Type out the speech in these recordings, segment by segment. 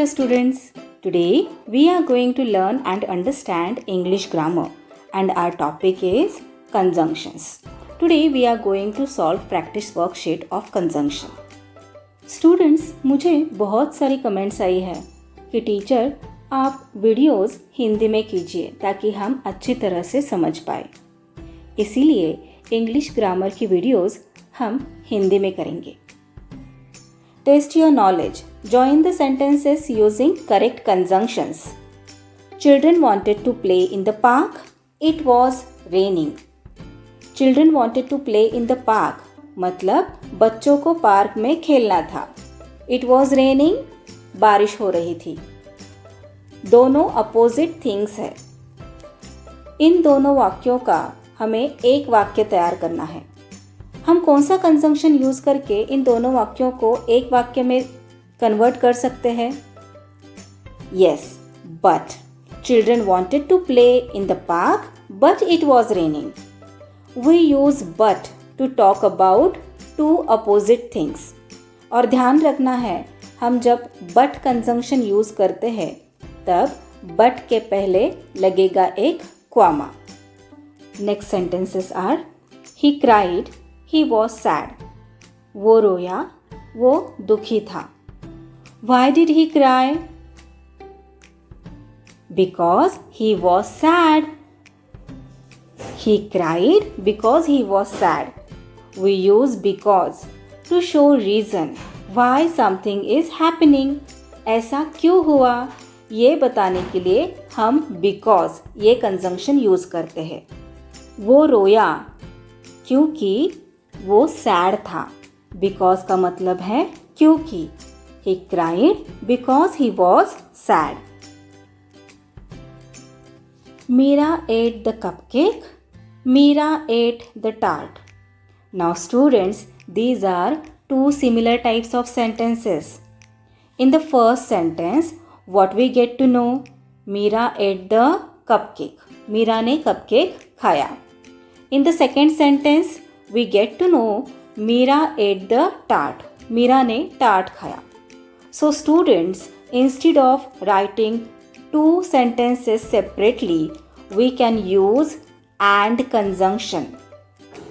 dear students. Today we are going to learn and understand English grammar and our topic is conjunctions. Today we are going to solve practice worksheet of conjunction. Students, मुझे बहुत सारी comments I है कि teacher आप videos Hindi में कीजिए ताकि हम अच्छी तरह से समझ पाए. इसीलिए इंग्लिश ग्रामर की वीडियोस हम हिंदी में करेंगे. Test your knowledge. Join the sentences using correct conjunctions. Children wanted to play in the park. It was raining. Children wanted to play in the park. मतलब बच्चों को पार्क में खेलना था. It was raining. बारिश हो रही थी. दोनों opposite things है. इन दोनों वाक्यों का हमें एक वाक्य तैयार करना है. हम कौन सा कंजंक्शन यूज करके इन दोनों वाक्यों को एक वाक्य में कन्वर्ट कर सकते हैं? Yes, but children wanted to play in the park but it was raining. We use but to talk about two opposite things. और ध्यान रखना है, हम जब बट कंजंक्शन यूज करते हैं तब बट के पहले लगेगा एक comma. Next sentences are he cried, He was sad. वो रोया, वो दुखी था. Why did he cry? Because he was sad. He cried because he was sad. We use because to show reason why something is happening. ऐसा क्यों हुआ? ये बताने के लिए हम because ये कंजंक्शन यूज करते हैं. वो रोया क्योंकि वो सैड था. बिकॉज का मतलब है क्योंकि. He cried because he was sad. Meera ate the cupcake. Meera ate the tart. Now students, these are two similar types of sentences. In the first sentence what we get to know, Meera ate the cupcake. Meera ने cupcake खाया. In the second sentence we get to know Meera ate the tart. Meera ने tart खाया. So students, instead of writing two sentences separately, we can use and conjunction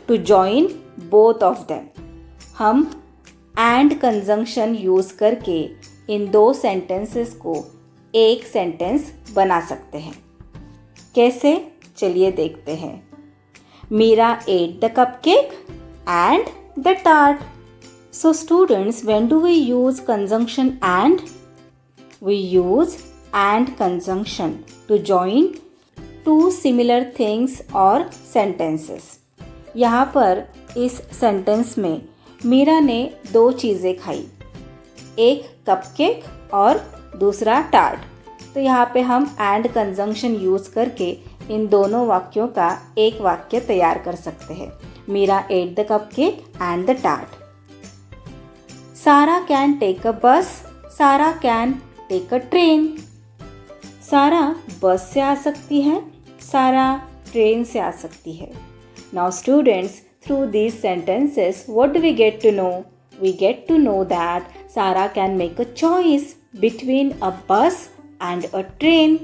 to join both of them. हम and conjunction use करके इन दो sentences को एक sentence बना सकते हैं. कैसे? चलिए देखते हैं. Meera ate the cupcake and the tart. So students, when do we use conjunction and? We use and conjunction to join two similar things or sentences. यहाँ पर इस सेंटेंस में मीरा ने दो चीज़ें खाई, एक कपकेक और दूसरा टार्ट. तो यहाँ पे हम and conjunction यूज़ करके इन दोनों वाक्यों का एक वाक्य तैयार कर सकते हैं. Meera ate the cupcake and the tart. Sarah can take a bus. Sarah can take a train. सारा बस से आ सकती है, सारा ट्रेन से आ सकती है. Now students, through these sentences what do we get to know? We get to know that Sara can make a choice between a bus and a train.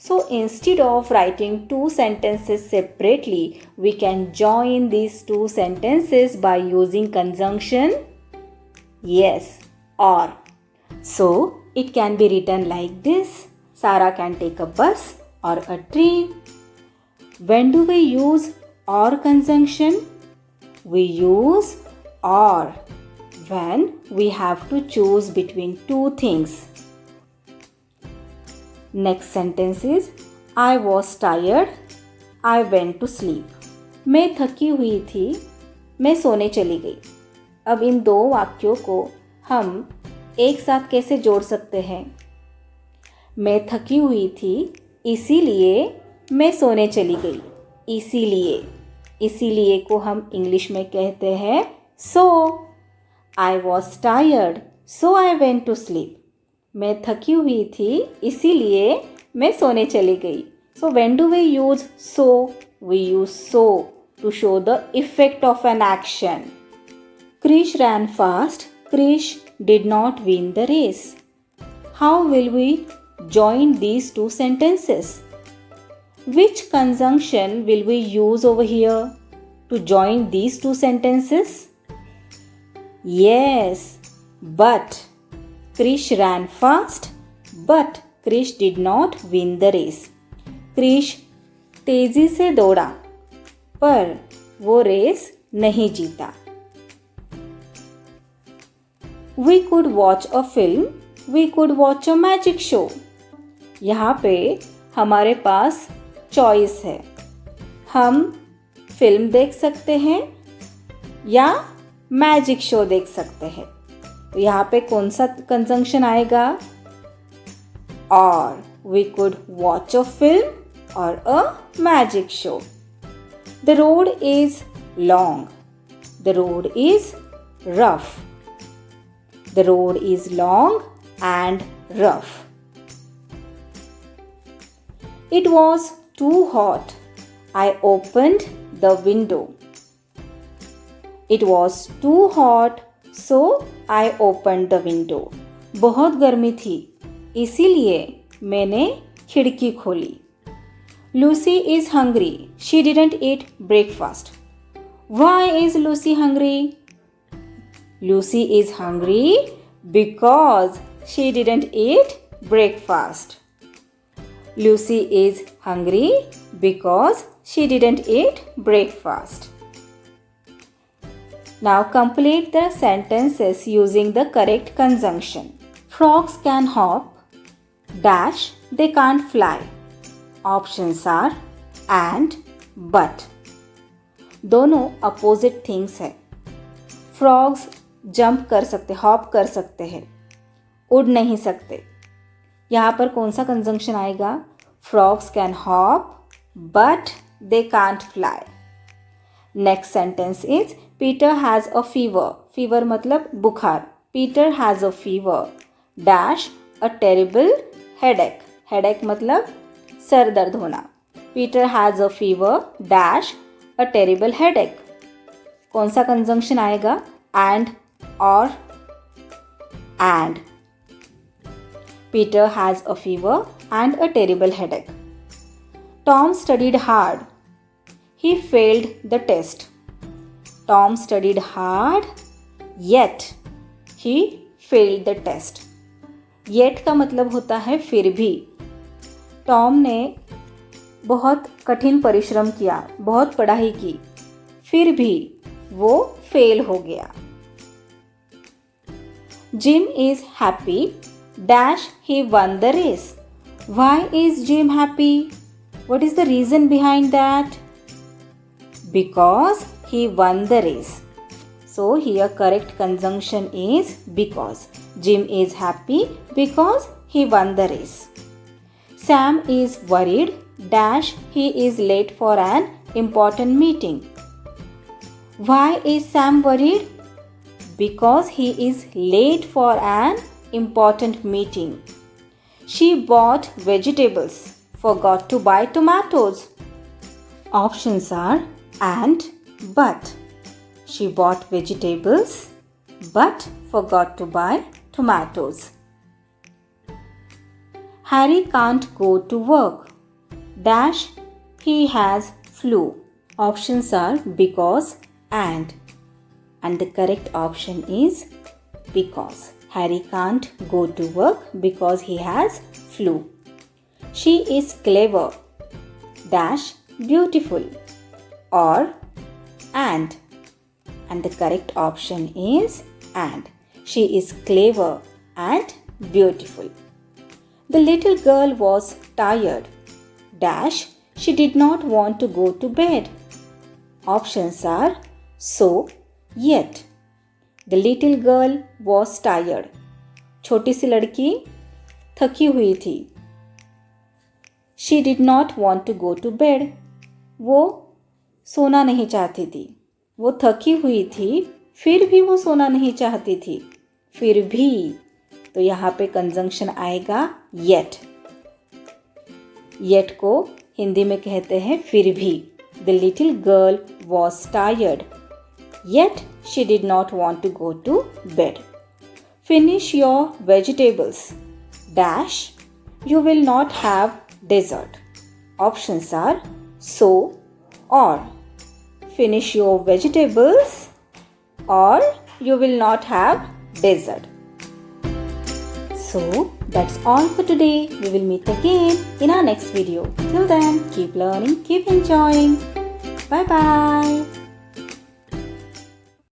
So instead of writing two sentences separately, we can join these two sentences by using conjunction yes or. So it can be written like this: Sarah can take a bus or a train. When do we use or conjunction? We use or when we have to choose between two things. Next sentence is I was tired. I went to sleep. मैं थकी हुई थी, मैं सोने चली गई. अब इन दो वाक्यों को हम एक साथ कैसे जोड़ सकते हैं? मैं थकी हुई थी इसीलिए मैं सोने चली गई. इसीलिए को हम इंग्लिश में कहते हैं so. I was tired so I went to sleep. मैं थकी हुई थी इसीलिए मैं सोने चली गई. So when do we use so? We use so to show the effect of an action. Krish ran fast. Krish did not win the race. how will we join these two sentences? Which conjunction will we use over here to join these two sentences? Yes, but Krish ran fast, but Krish did not win the race. Krish तेजी से दौड़ा, पर वो race नहीं जीता. We could watch a film, we could watch a magic show. यहाँ पे हमारे पास चॉइस है. हम फिल्म देख सकते हैं या मैजिक शो देख सकते हैं. तो यहाँ पे कौन सा कंजंक्शन आएगा? और we could watch a film or a magic show. The road is long. The road is rough. The road is long and rough. It was too hot. I opened the window. It was too hot, so I opened the window. बहुत गर्मी थी, इसीलिए मैंने खिड़की खोली. Lucy is hungry. She didn't eat breakfast. Why is Lucy hungry? Lucy is hungry because she didn't eat breakfast. Lucy is hungry because she didn't eat breakfast. Now complete the sentences using the correct conjunction. Frogs can hop, dash, they can't fly. Options are and, but. दोनों opposite things है. Frogs jump कर सकते, hop कर सकते हैं, उड़ नहीं सकते. यहाँ पर कौन सा conjunction आएगा? Frogs can hop, but they can't fly. Next sentence is Peter has a fever. Fever मतलब बुखार. Peter has a fever. Dash a terrible headache. Headache मतलब सर दर्द होना. Peter has a fever. Dash a terrible headache. कौन सा conjunction आएगा? And or and. Peter has a fever and a terrible headache. Tom studied hard. He failed the test. Tom studied hard, yet he failed the test. Yet का मतलब होता है फिर भी. Tom ने बहुत कठिन परिश्रम किया, बहुत पढ़ाई की, फिर भी वो फेल हो गया. Jim is happy, dash he won the race. Why is Jim happy? What is the reason behind that? Because he won the race. So here correct conjunction is because. Jim is happy because he won the race. Sam is worried, dash he is late for an important meeting. Why is Sam worried? Because he is late for an important meeting. She bought vegetables, forgot to buy tomatoes. Options are and, but. She bought vegetables, but forgot to buy tomatoes. Harry can't go to work. Dash he has flu. Options are because and the correct option is because. Harry can't go to work because he has flu. She is clever. Dash beautiful. Or and the correct option is and. She is clever and beautiful. The little girl was tired. Dash she did not want to go to bed. Options are so, yet. The little girl was tired. छोटी सी लड़की थकी हुई थी. She did not want to go to bed. वो सोना नहीं चाहती थी. वो थकी हुई थी, फिर भी वो सोना नहीं चाहती थी. फिर भी, तो यहाँ पे कंजंक्शन आएगा yet. Yet को हिंदी में कहते हैं फिर भी. The little girl was tired, yet she did not want to go to bed. Finish your vegetables. dash, you will not have dessert. Options are so or. Finish your vegetables or you will not have dessert. So that's all for today. We will meet again in our next video. Till then, keep learning, keep enjoying. Bye bye.